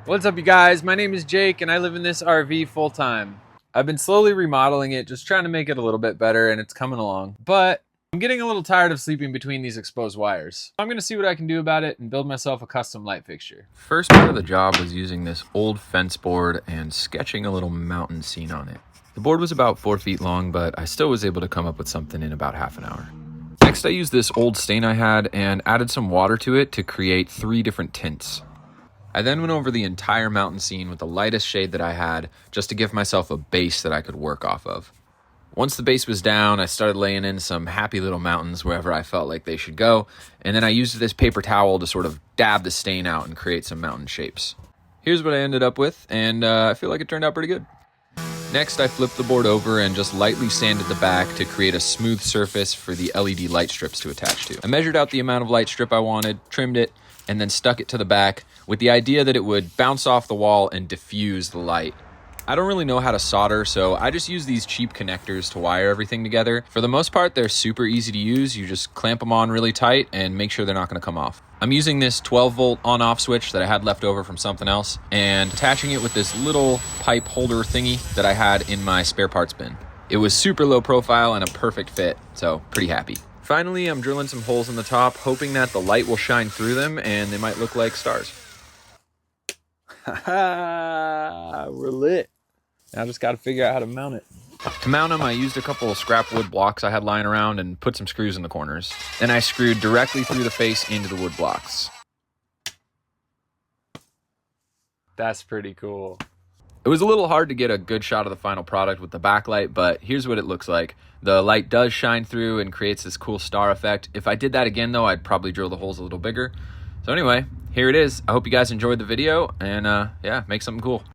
What's up, you guys? My name is Jake and I live in this RV full time. I've been slowly remodeling it, just trying to make it a little bit better, and it's coming along. But I'm getting a little tired of sleeping between these exposed wires. I'm gonna see what I can do about it and build myself a custom light fixture. First part of the job was using this old fence board and sketching a little mountain scene on it. The board was about 4 feet long, but I still was able to come up with something in about half an hour. Next, I used this old stain I had and added some water to it to create 3 different tints. I then went over the entire mountain scene with the lightest shade that I had, just to give myself a base that I could work off of. Once the base was down, I started laying in some happy little mountains wherever I felt like they should go, and then I used this paper towel to sort of dab the stain out and create some mountain shapes. Here's what I ended up with, and I feel like it turned out pretty good. Next, I flipped the board over and just lightly sanded the back to create a smooth surface for the LED light strips to attach to. I measured out the amount of light strip I wanted, trimmed it, and then stuck it to the back with the idea that it would bounce off the wall and diffuse the light. I don't really know how to solder, so I just use these cheap connectors to wire everything together. For the most part, they're super easy to use. You just clamp them on really tight and make sure they're not going to come off. I'm using this 12-volt on-off switch that I had left over from something else and attaching it with this little pipe holder thingy that I had in my spare parts bin. It was super low profile and a perfect fit, so pretty happy. Finally, I'm drilling some holes in the top, hoping that the light will shine through them and they might look like stars. Haha, we're lit. Now I just gotta figure out how to mount it. To mount them, I used a couple of scrap wood blocks I had lying around and put some screws in the corners. Then I screwed directly through the face into the wood blocks. That's pretty cool. It was a little hard to get a good shot of the final product with the backlight, but here's what it looks like. The light does shine through and creates this cool star effect. If I did that again, though, I'd probably drill the holes a little bigger. So anyway, here it is. I hope you guys enjoyed the video, and yeah, make something cool.